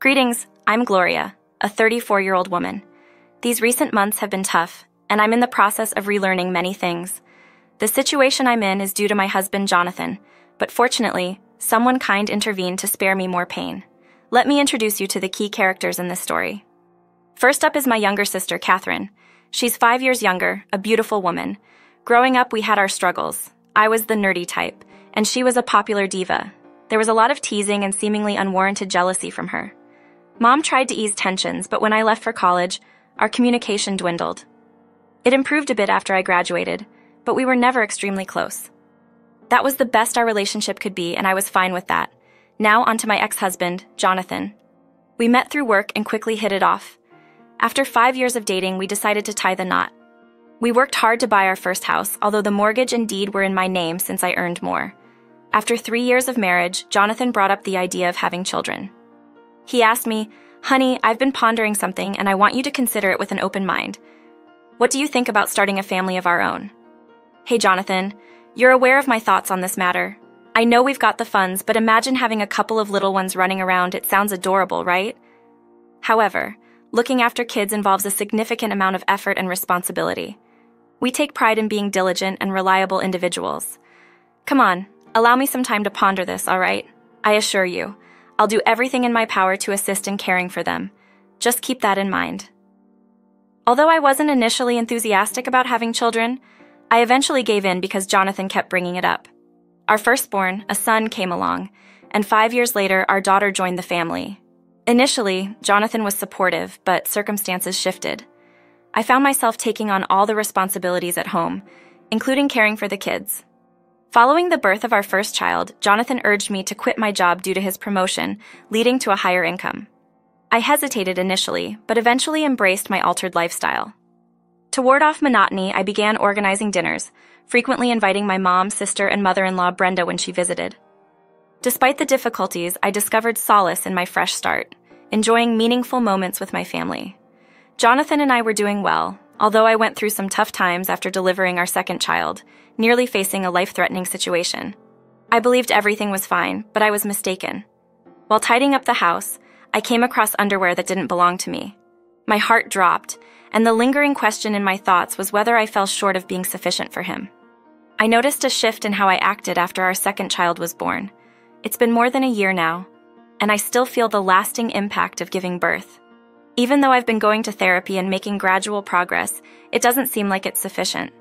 Greetings, I'm Gloria, a 34-year-old woman. These recent months have been tough, and I'm in the process of relearning many things. The situation I'm in is due to my husband, Jonathan, but fortunately, someone kind intervened to spare me more pain. Let me introduce you to the key characters in this story. First up is my younger sister, Catherine. She's 5 years younger, a beautiful woman. Growing up, we had our struggles. I was the nerdy type, and she was a popular diva. There was a lot of teasing and seemingly unwarranted jealousy from her. Mom tried to ease tensions, but when I left for college, our communication dwindled. It improved a bit after I graduated, but we were never extremely close. That was the best our relationship could be, and I was fine with that. Now onto my ex-husband, Jonathan. We met through work and quickly hit it off. After 5 years of dating, we decided to tie the knot. We worked hard to buy our first house, although the mortgage and deed were in my name since I earned more. After 3 years of marriage, Jonathan brought up the idea of having children. He asked me, "Honey, I've been pondering something and I want you to consider it with an open mind. What do you think about starting a family of our own?" Hey Jonathan, you're aware of my thoughts on this matter. I know we've got the funds, but imagine having a couple of little ones running around. It sounds adorable, right? However, looking after kids involves a significant amount of effort and responsibility. We take pride in being diligent and reliable individuals. Come on, allow me some time to ponder this, all right? I assure you, I'll do everything in my power to assist in caring for them. Just keep that in mind. Although I wasn't initially enthusiastic about having children, I eventually gave in because Jonathan kept bringing it up. Our firstborn, a son, came along, and 5 years later, our daughter joined the family. Initially, Jonathan was supportive, but circumstances shifted. I found myself taking on all the responsibilities at home, including caring for the kids. Following the birth of our first child, Jonathan urged me to quit my job due to his promotion, leading to a higher income. I hesitated initially, but eventually embraced my altered lifestyle. To ward off monotony, I began organizing dinners, frequently inviting my mom, sister, and mother-in-law Brenda when she visited. Despite the difficulties, I discovered solace in my fresh start, enjoying meaningful moments with my family. Jonathan and I were doing well, although I went through some tough times after delivering our second child, nearly facing a life-threatening situation. I believed everything was fine, but I was mistaken. While tidying up the house, I came across underwear that didn't belong to me. My heart dropped, and the lingering question in my thoughts was whether I fell short of being sufficient for him. I noticed a shift in how I acted after our second child was born. It's been more than a year now, and I still feel the lasting impact of giving birth. Even though I've been going to therapy and making gradual progress, it doesn't seem like it's sufficient.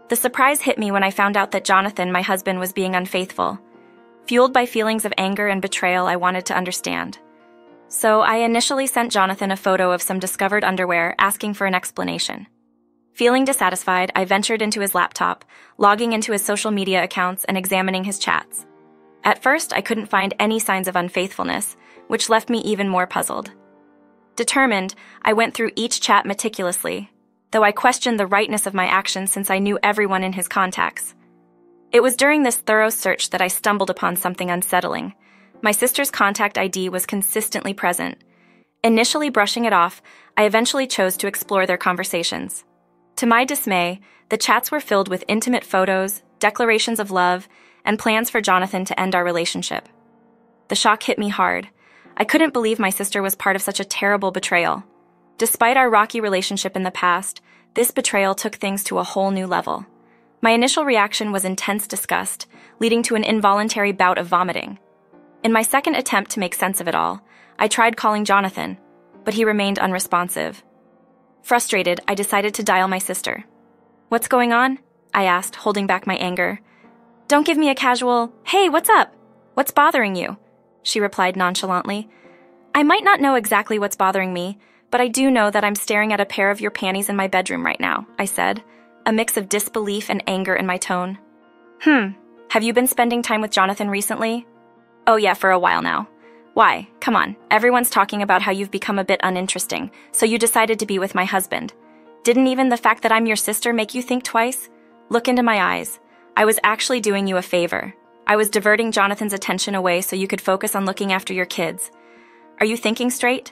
The surprise hit me when I found out that Jonathan, my husband, was being unfaithful. Fueled by feelings of anger and betrayal, I wanted to understand. So I initially sent Jonathan a photo of some discovered underwear, asking for an explanation. Feeling dissatisfied, I ventured into his laptop, logging into his social media accounts and examining his chats. At first, I couldn't find any signs of unfaithfulness, which left me even more puzzled. Determined, I went through each chat meticulously, though I questioned the rightness of my actions since I knew everyone in his contacts. It was during this thorough search that I stumbled upon something unsettling. My sister's contact ID was consistently present. Initially brushing it off, I eventually chose to explore their conversations. To my dismay, the chats were filled with intimate photos, declarations of love, and plans for Jonathan to end our relationship. The shock hit me hard. I couldn't believe my sister was part of such a terrible betrayal. Despite our rocky relationship in the past, this betrayal took things to a whole new level. My initial reaction was intense disgust, leading to an involuntary bout of vomiting. In my second attempt to make sense of it all, I tried calling Jonathan, but he remained unresponsive. Frustrated, I decided to dial my sister. "What's going on?" I asked, holding back my anger. "Don't give me a casual, 'Hey, what's up? What's bothering you?'" she replied nonchalantly. "I might not know exactly what's bothering me, but I do know that I'm staring at a pair of your panties in my bedroom right now," I said, a mix of disbelief and anger in my tone. Have you been spending time with Jonathan recently?" "Oh yeah, for a while now." "Why? Come on, everyone's talking about how you've become a bit uninteresting, so you decided to be with my husband. Didn't even the fact that I'm your sister make you think twice? Look into my eyes. I was actually doing you a favor. I was diverting Jonathan's attention away so you could focus on looking after your kids. Are you thinking straight?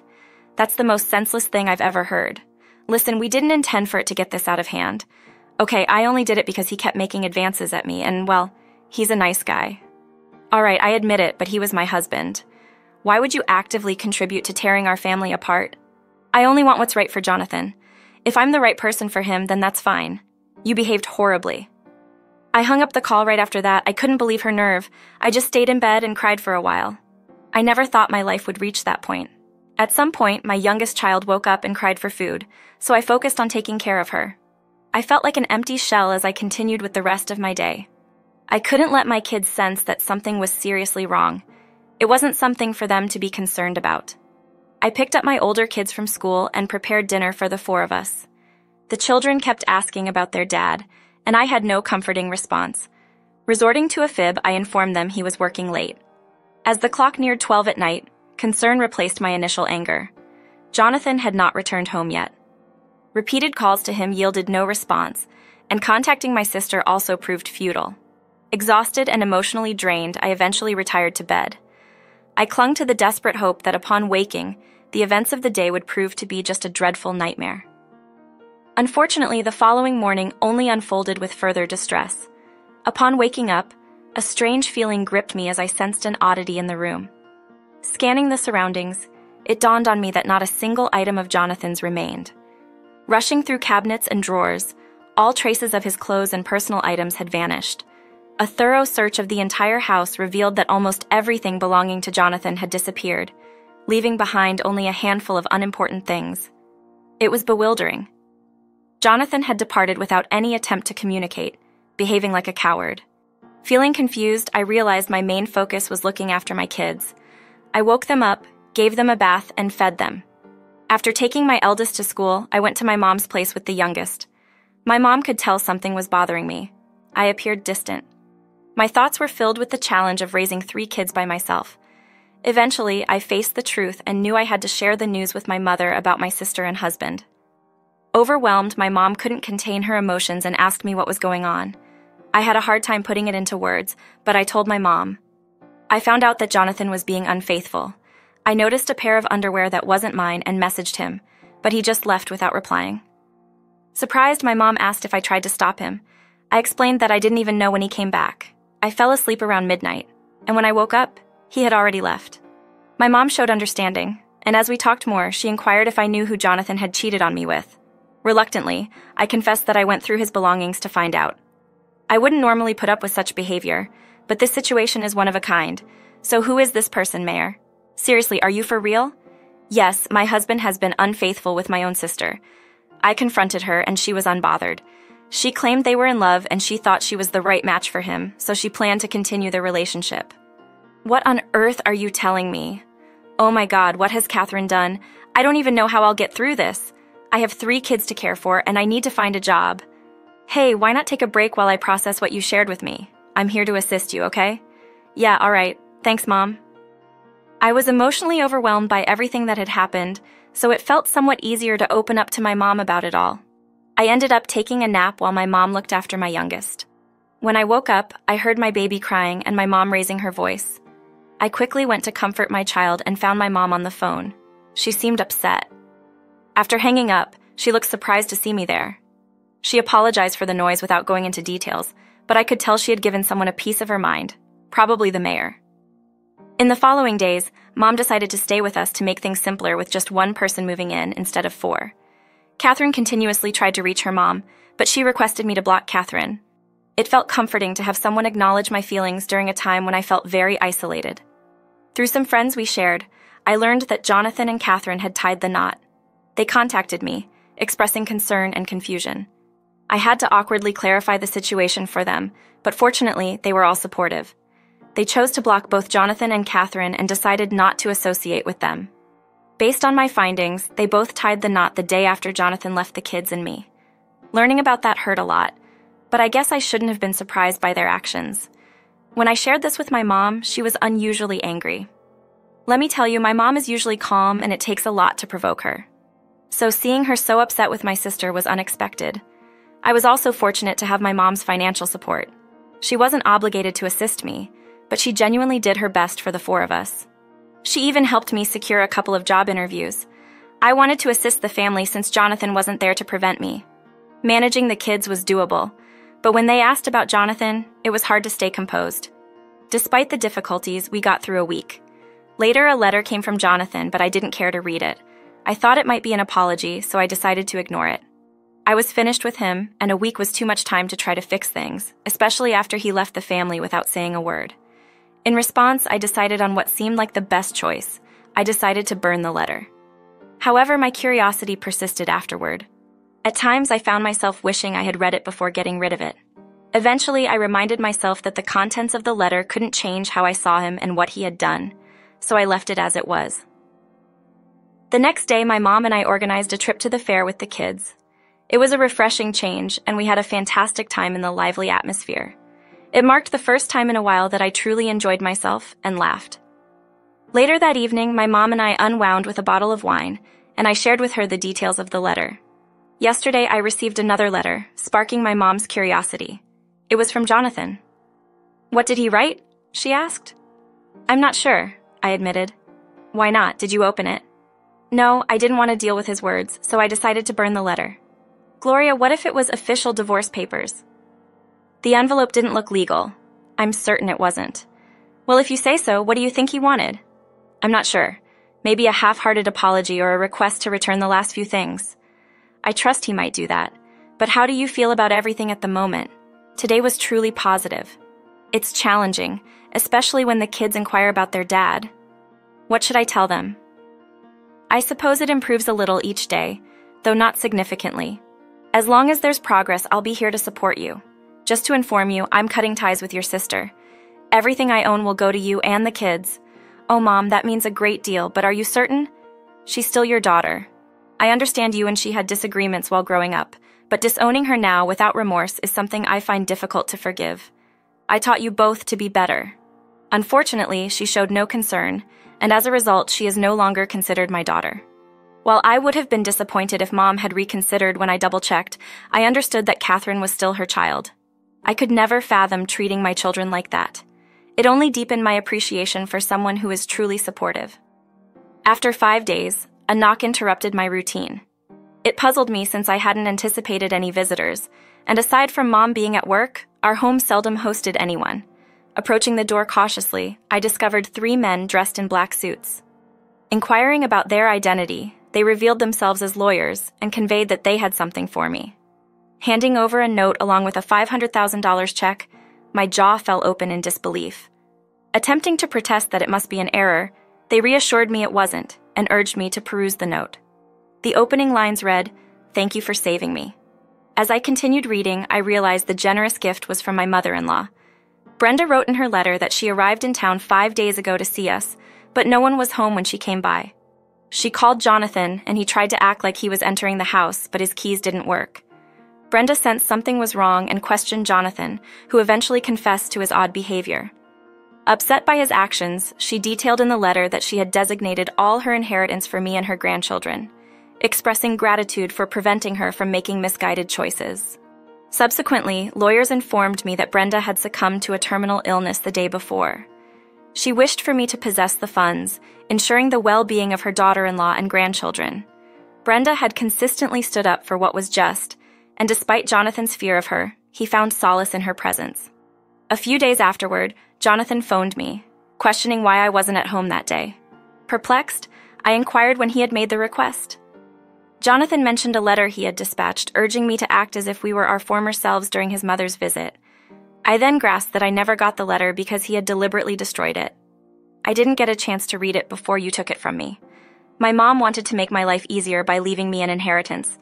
That's the most senseless thing I've ever heard. Listen, we didn't intend for it to get this out of hand. Okay, I only did it because he kept making advances at me, and well, he's a nice guy. All right, I admit it, but he was my husband. Why would you actively contribute to tearing our family apart? I only want what's right for Jonathan. If I'm the right person for him, then that's fine. You behaved horribly." I hung up the call right after that. I couldn't believe her nerve. I just stayed in bed and cried for a while. I never thought my life would reach that point. At some point, my youngest child woke up and cried for food, so I focused on taking care of her. I felt like an empty shell as I continued with the rest of my day. I couldn't let my kids sense that something was seriously wrong. It wasn't something for them to be concerned about. I picked up my older kids from school and prepared dinner for the four of us. The children kept asking about their dad, and I had no comforting response. Resorting to a fib, I informed them he was working late. As the clock neared 12 at night, concern replaced my initial anger. Jonathan had not returned home yet. Repeated calls to him yielded no response, and contacting my sister also proved futile. Exhausted and emotionally drained, I eventually retired to bed. I clung to the desperate hope that upon waking, the events of the day would prove to be just a dreadful nightmare. Unfortunately, the following morning only unfolded with further distress. Upon waking up, a strange feeling gripped me as I sensed an oddity in the room. Scanning the surroundings, it dawned on me that not a single item of Jonathan's remained. Rushing through cabinets and drawers, all traces of his clothes and personal items had vanished. A thorough search of the entire house revealed that almost everything belonging to Jonathan had disappeared, leaving behind only a handful of unimportant things. It was bewildering. Jonathan had departed without any attempt to communicate, behaving like a coward. Feeling confused, I realized my main focus was looking after my kids. I woke them up, gave them a bath, and fed them. After taking my eldest to school, I went to my mom's place with the youngest. My mom could tell something was bothering me. I appeared distant. My thoughts were filled with the challenge of raising 3 kids by myself. Eventually, I faced the truth and knew I had to share the news with my mother about my sister and husband. Overwhelmed, my mom couldn't contain her emotions and asked me what was going on. I had a hard time putting it into words, but I told my mom. I found out that Jonathan was being unfaithful. I noticed a pair of underwear that wasn't mine and messaged him, but he just left without replying. Surprised, my mom asked if I tried to stop him. I explained that I didn't even know when he came back. I fell asleep around midnight, and when I woke up, he had already left. My mom showed understanding, and as we talked more, she inquired if I knew who Jonathan had cheated on me with. Reluctantly, I confessed that I went through his belongings to find out. I wouldn't normally put up with such behavior, but this situation is one of a kind. So who is this person, Mayor? Seriously, are you for real? Yes, my husband has been unfaithful with my own sister. I confronted her and she was unbothered. She claimed they were in love and she thought she was the right match for him, so she planned to continue their relationship. What on earth are you telling me? Oh my God, what has Catherine done? I don't even know how I'll get through this. I have 3 kids to care for and I need to find a job. Hey, why not take a break while I process what you shared with me? I'm here to assist you, okay? Yeah, all right. Thanks, Mom. I was emotionally overwhelmed by everything that had happened, so it felt somewhat easier to open up to my mom about it all. I ended up taking a nap while my mom looked after my youngest. When I woke up, I heard my baby crying and my mom raising her voice. I quickly went to comfort my child and found my mom on the phone. She seemed upset. After hanging up, she looked surprised to see me there. She apologized for the noise without going into details, but I could tell she had given someone a piece of her mind, probably the mayor. In the following days, Mom decided to stay with us to make things simpler with just 1 person moving in instead of 4. Catherine continuously tried to reach her mom, but she requested me to block Catherine. It felt comforting to have someone acknowledge my feelings during a time when I felt very isolated. Through some friends we shared, I learned that Jonathan and Catherine had tied the knot. They contacted me, expressing concern and confusion. I had to awkwardly clarify the situation for them, but fortunately, they were all supportive. They chose to block both Jonathan and Catherine and decided not to associate with them. Based on my findings, they both tied the knot the day after Jonathan left the kids and me. Learning about that hurt a lot, but I guess I shouldn't have been surprised by their actions. When I shared this with my mom, she was unusually angry. Let me tell you, my mom is usually calm and it takes a lot to provoke her. So seeing her so upset with my sister was unexpected. I was also fortunate to have my mom's financial support. She wasn't obligated to assist me, but she genuinely did her best for the 4 of us. She even helped me secure a couple of job interviews. I wanted to assist the family since Jonathan wasn't there to prevent me. Managing the kids was doable, but when they asked about Jonathan, it was hard to stay composed. Despite the difficulties, we got through a week. Later, a letter came from Jonathan, but I didn't care to read it. I thought it might be an apology, so I decided to ignore it. I was finished with him, and a week was too much time to try to fix things, especially after he left the family without saying a word. In response, I decided on what seemed like the best choice. I decided to burn the letter. However, my curiosity persisted afterward. At times, I found myself wishing I had read it before getting rid of it. Eventually, I reminded myself that the contents of the letter couldn't change how I saw him and what he had done, so I left it as it was. The next day, my mom and I organized a trip to the fair with the kids. It was a refreshing change, and we had a fantastic time in the lively atmosphere. It marked the first time in a while that I truly enjoyed myself and laughed. Later that evening, my mom and I unwound with a bottle of wine, and I shared with her the details of the letter. Yesterday, I received another letter, sparking my mom's curiosity. It was from Jonathan. "What did he write?" she asked. "I'm not sure," I admitted. "Why not? Did you open it?" "No, I didn't want to deal with his words, so I decided to burn the letter." "Gloria, what if it was official divorce papers?" "The envelope didn't look legal. I'm certain it wasn't." "Well, if you say so, what do you think he wanted?" "I'm not sure. Maybe a half-hearted apology or a request to return the last few things." "I trust he might do that. But how do you feel about everything at the moment?" "Today was truly positive." "It's challenging, especially when the kids inquire about their dad." "What should I tell them?" "I suppose it improves a little each day, though not significantly. As long as there's progress, I'll be here to support you. Just to inform you, I'm cutting ties with your sister. Everything I own will go to you and the kids." "Oh, Mom, that means a great deal, but are you certain?" "She's still your daughter. I understand you and she had disagreements while growing up, but disowning her now without remorse is something I find difficult to forgive. I taught you both to be better." Unfortunately, she showed no concern, and as a result, she is no longer considered my daughter. While I would have been disappointed if Mom had reconsidered when I double-checked, I understood that Catherine was still her child. I could never fathom treating my children like that. It only deepened my appreciation for someone who is truly supportive. After 5 days, a knock interrupted my routine. It puzzled me since I hadn't anticipated any visitors, and aside from Mom being at work, our home seldom hosted anyone. Approaching the door cautiously, I discovered 3 men dressed in black suits. Inquiring about their identity, they revealed themselves as lawyers and conveyed that they had something for me. Handing over a note along with a $500,000 check, my jaw fell open in disbelief. Attempting to protest that it must be an error, they reassured me it wasn't and urged me to peruse the note. The opening lines read, "Thank you for saving me." As I continued reading, I realized the generous gift was from my mother-in-law. Brenda wrote in her letter that she arrived in town 5 days ago to see us, but no one was home when she came by. She called Jonathan, and he tried to act like he was entering the house, but his keys didn't work. Brenda sensed something was wrong and questioned Jonathan, who eventually confessed to his odd behavior. Upset by his actions, she detailed in the letter that she had designated all her inheritance for me and her grandchildren, expressing gratitude for preventing her from making misguided choices. Subsequently, lawyers informed me that Brenda had succumbed to a terminal illness the day before. She wished for me to possess the funds, ensuring the well-being of her daughter-in-law and grandchildren. Brenda had consistently stood up for what was just, and despite Jonathan's fear of her, he found solace in her presence. A few days afterward, Jonathan phoned me, questioning why I wasn't at home that day. Perplexed, I inquired when he had made the request. Jonathan mentioned a letter he had dispatched, urging me to act as if we were our former selves during his mother's visit. I then grasped that I never got the letter because he had deliberately destroyed it. "I didn't get a chance to read it before you took it from me. My mom wanted to make my life easier by leaving me an inheritance,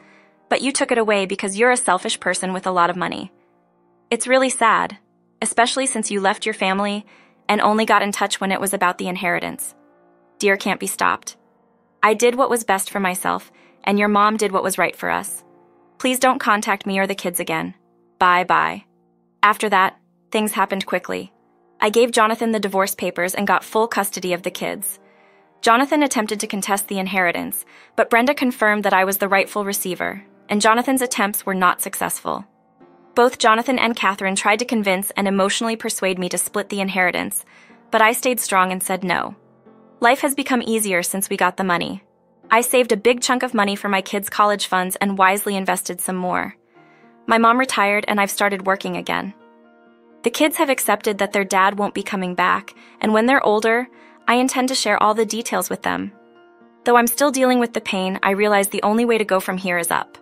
but you took it away because you're a selfish person with a lot of money. It's really sad, especially since you left your family and only got in touch when it was about the inheritance. Dear can't be stopped. I did what was best for myself, and your mom did what was right for us. Please don't contact me or the kids again. Bye-bye." After that, things happened quickly. I gave Jonathan the divorce papers and got full custody of the kids. Jonathan attempted to contest the inheritance, but Brenda confirmed that I was the rightful receiver, and Jonathan's attempts were not successful. Both Jonathan and Catherine tried to convince and emotionally persuade me to split the inheritance, but I stayed strong and said no. Life has become easier since we got the money. I saved a big chunk of money for my kids' college funds and wisely invested some more. My mom retired and I've started working again. The kids have accepted that their dad won't be coming back, and when they're older, I intend to share all the details with them. Though I'm still dealing with the pain, I realize the only way to go from here is up.